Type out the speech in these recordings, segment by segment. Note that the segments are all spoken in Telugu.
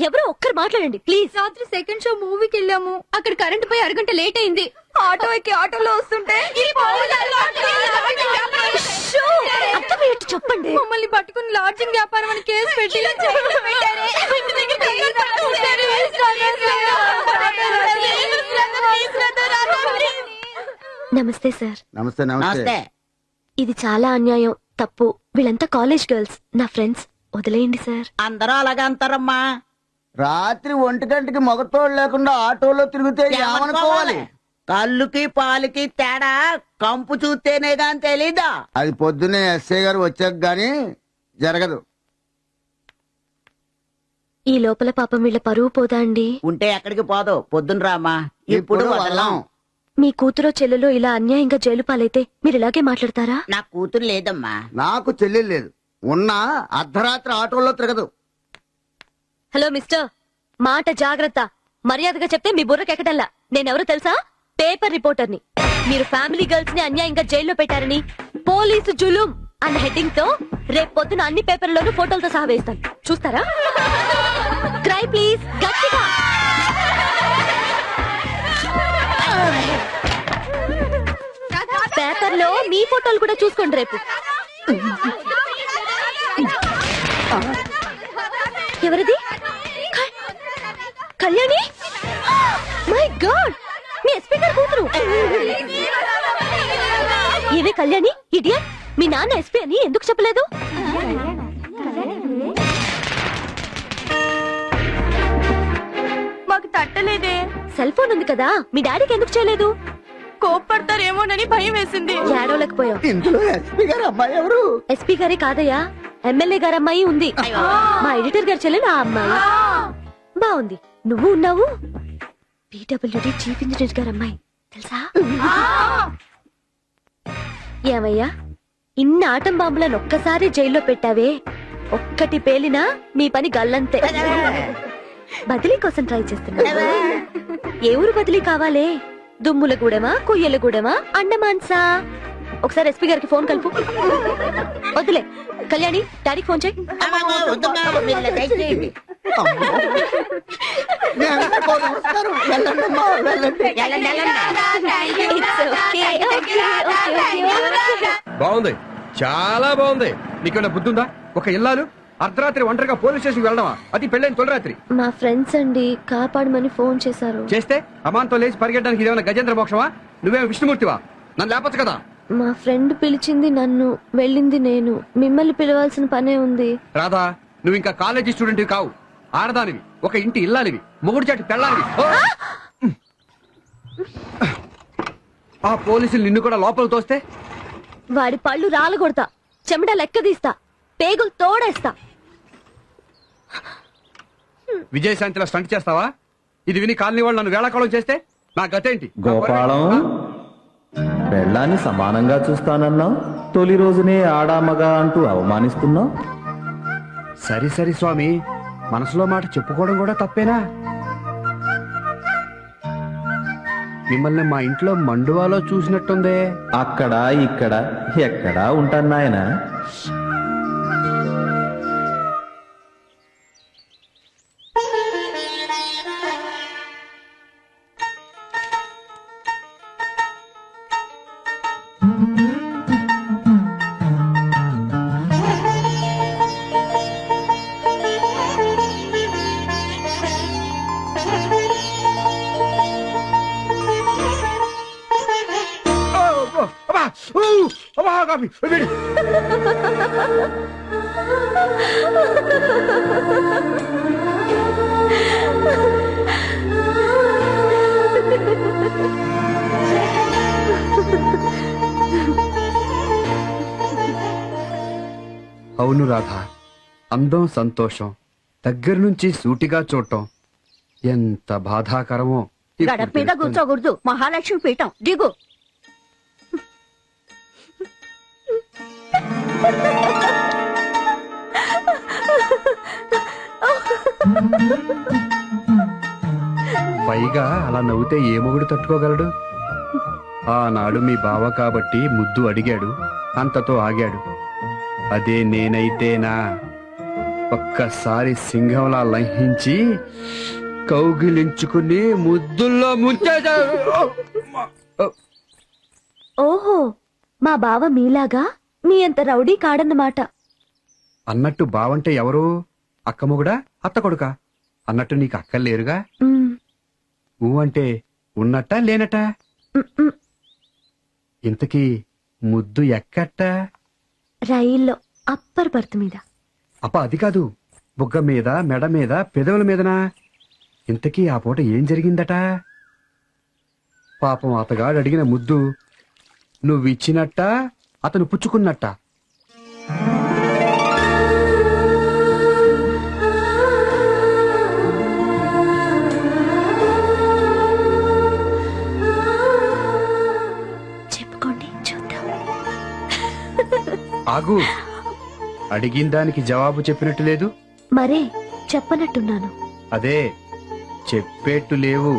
ఎవరో ఒక్కరు మాట్లాడండి ప్లీజ్. రాత్రి సెకండ్ షో మూవీకి వెళ్ళాము. అక్కడ కరెంట్ పోయి అరగంట లేట్ అయింది. ఆటో ఎక్కి ఆటోలో వస్తుంటే అర్థమయ్యేట్టు చెప్పండి. మమ్మల్ని పట్టుకుని లాడ్జింగ్ వ్యాపారం అని కేసు పెట్టి నమస్తే సార్. నమస్తే. నమస్తే. ఇది చాలా అన్యాయం, తప్పు. వీళ్ళంతా కాలేజ్ గర్ల్స్, నా ఫ్రెండ్స్. వదిలేయండి సార్. అందరూ అలాగే అంటారమ్మా. రాత్రి 1 గంటకి మగతోడు లేకుండా ఆటోలో తిరిగితే ఏమనుకోవాలి? కళ్ళుకి పాలకి తేడా కంపు చూస్తేనే గాని తెలీదా? అది పొద్దున్నే ఎస్ఐ గారు వచ్చాక గాని జరగదు. ఈ లోపల పాపం వీళ్ళ పరువు పోదా అండి? ఉంటే ఎక్కడికి పోదు, పొద్దున రామా. ఇప్పుడు వదలం. మీ కూతురో చెల్లెలో ఇలా అన్యాయంగా జైలు పాలైతే మీరు ఇలాగే మాట్లాడతారా? నా కూతురు లేదమ్మా. నాకు చెల్లెలు లేదు. ఉన్నా అర్ధరాత్రి ఆటోలో తిరగదు. హలో మిస్టర్, మాట జాగ్రత్త. మర్యాదగా చెప్తే మీ బుర్రకెక్కడల్లా. నేనెవరో తెలుసా? పేపర్ రిపోర్టర్ని. మీరు ఫ్యామిలీ గర్ల్స్ ని అన్యాయంగా జైల్లో పెట్టారని పోలీసు జులుం అన్న హెడ్డింగ్ తో రేపు పొద్దున అన్ని పేపర్లోనూ ఫోటోలతో సహా వేస్తాను. చూస్తారా? క్రై ప్లీజ్, గట్టిగా. పేపర్లో మీ ఫోటోలు కూడా చూసుకోండి రేపు. ఎవరిది? Kalyani? My God, me SP గారు కూతురు. ఏవే కళ్యాణి, ఇడియట్, మీ నాన్న ఎస్పీ అని ఎందుకు చెప్పలేదు? మాకు తట్టలేదే. సెల్ ఫోన్ ఉంది కదా, మీ డాడీకి ఎందుకు చేయలేదు? కోప్పడతారేమోనని భయం వేసింది. ఏడవలేకపోయావు. ఇందులో ఎస్పీ గారు అమ్మాయి ఎవరు? ఎస్పీ గారే కాదయ్యా, ఎమ్మెల్యే గారు అమ్మాయి ఉంది. మా ఎడిటర్ గారు చెల్లెలు ఆ అమ్మాయి. బాగుంది. నువ్వు ఉన్నావు. పిడబ్ల్యూడి చీఫ్ ఇంజనీర్ గారు అమ్మాయి తెలుసా? ఏమయ్యా, ఇన్ని ఆటం బాంబులను ఒక్కసారి జైల్లో పెట్టావే, ఒక్కటి పేలినా మీ పని గల్లంతే. బదిలీ కోసం ట్రై చేస్తున్నా. ఏ ఊరు బదిలీ కావాలే? దుమ్ములగూడెమా, కొయ్యలగూడెమా, అండమాన్సా? ఒకసారి ఎస్పీ గారికి ఫోన్ కలుపు. వద్దులే కళ్యాణి, డాడీకి ఫోన్ చేయి. బాగుంది, చాలా బాగుంది. నీకేమైనా బుద్ధి ఉందా? ఒక ఇల్లాలు అర్ధరాత్రి ఒంటరిగా పోలీస్ స్టేషన్ వెళ్ళడమా? అది పెళ్ళైన తొలిరాత్రి. మా ఫ్రెండ్స్ అండి కాపాడమని ఫోన్ చేశారు. చేస్తే అమాంతో లేచి పరిగెట్టడానికి ఇదేమైనా గజేంద్ర మోక్షమా? నువ్వేమో విష్ణుమూర్తివా? నన్ను లేపచ్చు కదా. మా ఫ్రెండ్ పిలిచింది నన్ను, వెళ్ళింది నేను. మిమ్మల్ని పిలవాల్సిన పనే ఉంది. రాధా, నువ్వు ఇంకా కాలేజీ స్టూడెంట్ కావు, ఆడదానివి, ఒక ఇంటి ఇల్లాలివి, మొగుడు చాటి పెళ్ళాలివి. ఆ పోలీసులు నిన్ను కూడా లోపల తోస్తే వాడి పళ్ళు రాలగొడతా, చెమట లెక్క తీస్తా, పేగులు తోడేస్తా. విజయశాంతిలో స్టంట్ చేస్తావా? ఇది విని కాలనీ వాళ్ళు నన్ను వేళాకాలం చేస్తే నా గతేంటి? గోపాలం, పెళ్ళాన్ని సమానంగా చూస్తానన్నావు, తొలి రోజునే ఆడామగా అంటూ అవమానిస్తున్నావు. సరి సరి స్వామి, మనసులో మాట చెప్పుకోవడం కూడా తప్పేనా? మిమ్మల్ని మా ఇంట్లో మండువాలో చూసినట్టుందే. అక్కడ ఇక్కడ ఎక్కడా ఉంటాను నాయనా. అవును రాధా, అందం సంతోషం దగ్గర నుంచి సూటిగా చూడటం ఎంత బాధాకరమో. గడప మీద కూర్చోకూడదు, మహాలక్ష్మి పీఠం దిగు. పైగా అలా నవ్వుతే ఏ మొగుడు తట్టుకోగలడు? ఆనాడు మీ బావ కాబట్టి ముద్దు అడిగాడు, అంతతో ఆగాడు. అదే నేనైతేనా ఒక్కసారి సింహంలా లంఘించి కౌగిలించుకుని ముద్దుల్లో ముంచేసా. ఓహో, మా బావ మీలాగా మీ అంత రౌడీ కాడన్నమాట. అన్నట్టు బావంటే ఎవరు? అక్క మొగుడా, అత్త కొడుకా? అన్నట్టు నీకు అక్కలు లేరుగా? మ్, ఊ అంటే ఉన్నట్టా లేనట్టా? మ్, మ్. ఇంతకీ ముద్దు ఎక్కట్టా? రైల్లో అప్పర్ బర్త్ మీద. అప్ప అది కాదు, బుగ్గ మీద, మెడ మీద, పెదవుల మీదనా? ఇంతకీ ఆ పూట ఏం జరిగిందట? పాపం అతగాడు అడిగిన ముద్దు నువ్విచ్చినట్టా, అతను పుచ్చుకున్నట్టా? చెప్పుకోండి చూద్దాం. ఆగు, అడిగిన దానికి జవాబు చెప్పినట్టు లేదు. మరే చెప్పనట్టున్నాను. అదే చెప్పేట్టు లేవు.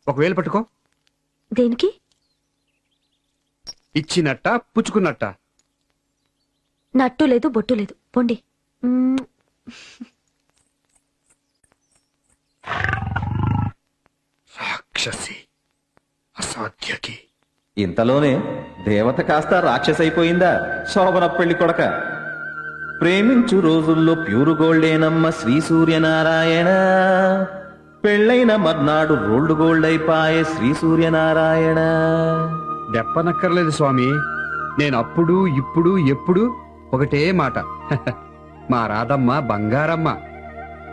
ఒకవేళ పట్టుకో. దేనికి? ఇచ్చినట్టా, పుచ్చుకున్నట్టా? నట్టు లేదు బొట్టు లేదు, పొండి. మ్, రాక్షసి, అసాధ్యకి. ఇంతలోనే దేవత కాస్త రాక్షసైపోయిందా శోభన పెళ్లి కొడక? ప్రేమించు రోజుల్లో ప్యూరు గోల్డేనమ్మ శ్రీ సూర్యనారాయణ. పెళ్ళైన మర్నాడు రోల్డ్ గోల్డ్ అయిపాయే శ్రీ సూర్యనారాయణ. దెప్పనక్కర్లేదు స్వామి, నేను అప్పుడు ఇప్పుడు ఎప్పుడు ఒకటే మాట. మా రాధమ్మ బంగారమ్మ,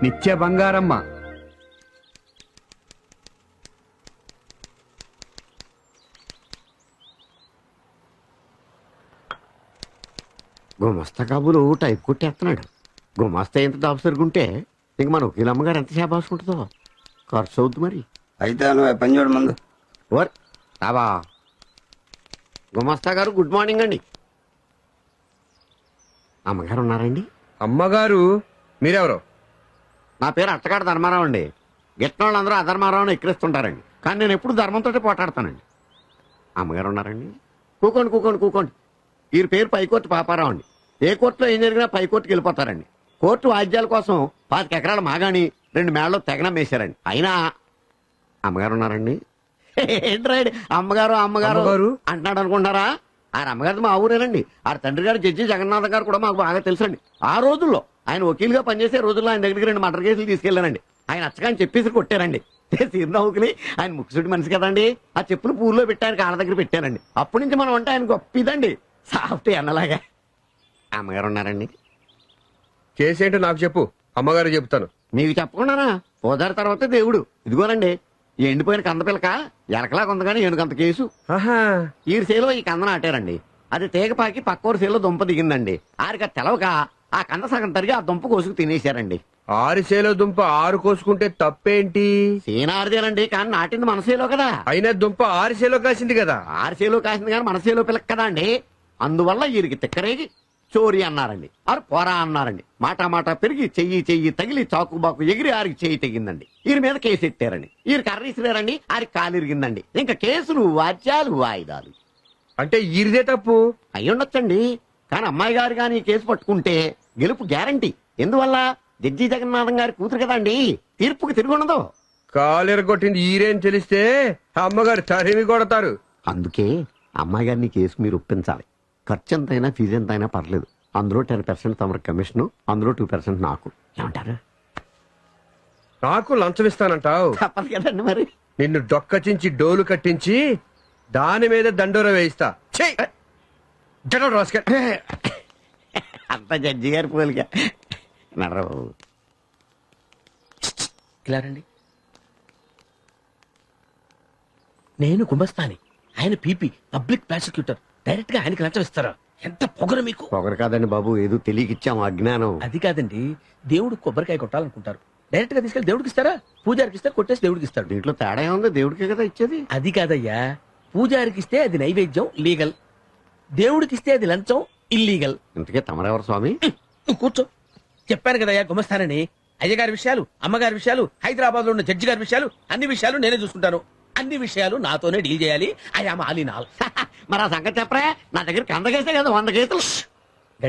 నిత్య బంగారమ్మ. గుమస్తా కాబులు టైప్ కొట్టేస్తున్నాడు. గుమస్తా ఎంత దాపు సరుగుంటే ఇంక మన వకీల్ అమ్మగారు ఎంత చేపాసుకుంటుందో. ఖర్చు అవుద్ది మరి. అయితే నువ్వు పని చూడు ముందు. ఓర్ రావా గుమస్తా గారు, గుడ్ మార్నింగ్ అండి. అమ్మగారు ఉన్నారండి? అమ్మగారు మీరెవరు? నా పేరు అట్టగాడు ధర్మారావు అండి. గిట్టిన వాళ్ళందరూ అధర్మారావుని ఎక్కిరిస్తుంటారండి, కానీ నేను ఎప్పుడు ధర్మంతో పోటాడతానండి. అమ్మగారు ఉన్నారండి? కూకోండి కూకోండి కూకోండి. ఈ పేరు పైకోర్టు పాపారావు అండి. ఏ కోర్టులో ఏం జరిగినా పైకోర్టుకి వెళ్ళిపోతారండి. కోర్టు వాద్యాల కోసం 25 ఎకరాల మాగాని 2 మేళ్ళలో తెగనం వేశారండి. అయినా అమ్మగారు ఉన్నారండి? ఏంట్రాడు అమ్మగారు అమ్మగారు అమ్మగారు? అంటున్నాడు అనుకుంటారా? ఆయన అమ్మగారు మా ఊరేనండి. ఆ తండ్రి గారు జడ్జి జగన్నాథ్ గారు కూడా మాకు బాగా తెలుసండి. ఆ రోజుల్లో ఆయన వకీలుగా పనిచేసే రోజుల్లో ఆయన దగ్గరికి 2 మర్డర్ కేసులు తీసుకెళ్లానండి. ఆయన అచ్చగాని చెప్పేసి కొట్టారండి. సీర్నౌకులి ఆయన ముక్కుసుడి మనిషి కదండి. ఆ చెప్పులు పూర్లో పెట్టి ఆయన కాళ్ళ దగ్గర పెట్టారండి. అప్పటి నుంచి మనం అంటే ఆయన గొప్పదండి, సాఫ్ట్ అన్నలాగా. అమ్మగారు ఉన్నారండి? కేసు ఏంటో నాకు చెప్పు, అమ్మగారు చెప్తాను. మీకు చెప్పకుండానా? పోదారి తర్వాత దేవుడు. ఇదిగోనండి ఈ ఎండిపోయిన కంద పిల్లక ఎలకలాగా ఉంది కానీ ఏనుగంత కేసు. ఆహా, ఈ సేలో ఈ కంద నాటారండి. అది తీగపాకి పక్కోరు సేలో దుంప దిగిందండి. ఆరిక తెలవక ఆ కంద సగం తరిగి ఆ దుంప కోసుకు తినేశారండి. 6 సేలో దుంప 6 కోసుకుంటే తప్పేంటి? సీనారిదేనండి, కానీ నాటింది మన సేలో కదా. అయినా దుంప 6 సేలో కాసింది కదా. 6 సేలో కాసింది కానీ మన సేలో పిల్లక కదా అండి. అందువల్ల వీరికి తిక్కరేగి చోరీ అన్నారండి. ఆరు పోరా అన్నారండి. మాట పెరిగి చెయ్యి తగిలి చాకుబాకు ఎగిరి ఆరికి చెయ్యి తెగిందండి. వీరి మీద కేసు ఎట్టారండి. వీరి కర్ర ఇసిరారండి, ఆరికి కాలు ఇరిగిందండి. ఇంకా కేసులు వాద్యాలు వాయిదాలు. అంటే ఈరిదే తప్పు అయ్యుండొచ్చండి, కానీ అమ్మాయి గారు కానీ కేసు పట్టుకుంటే గెలుపు గ్యారంటీ. ఎందువల్ల? జడ్జి జగన్నాథం గారి కూతురు కదండి, తీర్పుకి తిరుగుండదు. కాలెరగొట్టింది ఈరేని తెలిస్తే అమ్మగారు తరిమి కొడతారు. అందుకే అమ్మాయి గారిని కేసు మీరు ఒప్పించాలి. ఖర్చు ఎంతైనా ఫీజు ఎంతైనా పర్లేదు. అందులో 10% తమరు కమిషన్, అందులో 2% నాకు. ఏమంటారు? నాకు లంచం ఇస్తానంటావు? తప్పదు కదండి మరి. నిన్ను డొక్కచించి డోలు కట్టించి దాని మీద దండోర వేయిస్తా. అంత జడ్జి గారి పోలిక నడరావు. ఇలా రండి. నేను గుమస్తాని, ఆయన పీపీ పబ్లిక్ ప్రాసిక్యూటర్. డైరెక్ట్ గా ఆయనకి లంచం ఇస్తారా? ఎంత పొగరు మీకు. పొగరు కాదండి బాబు, ఏదో తెలియకిచ్చాము అజ్ఞానం. అది కాదండి, దేవుడు కొబ్బరికాయ కొట్టాలనుకుంటారు, డైరెక్ట్ గా తీసుకెళ్లి దేవుడికి ఇస్తారా? పూజారికి ఇస్తారు, కొట్టేసి దేవుడికి ఇస్తాడు. దీంట్లో తేడా ఉంది, దేవుడికే కదా ఇచ్చేది. అది కాదయ్యా, పూజారికి ఇస్తే అది నైవేద్యం లీగల్, దేవుడికి ఇస్తే అది లంచం ఇల్లీగల్. ఇంతకే తమరెవరు స్వామి? నువ్వు కూర్చో. చెప్పాను కదయ్యా గుమస్తానని. అయ్యగారి విషయాలు, అమ్మగారి విషయాలు, హైదరాబాద్ లో ఉన్న జడ్జి గారి విషయాలు, అన్ని విషయాలు నేనే చూసుకుంటాను. అన్ని విషయాలు నాతోనే డీల్ చేయాలి. I am all in all. మరి ఆ సంగతి చెప్పరా, నా దగ్గర 100 కేసులే కదా 100 కేసులు.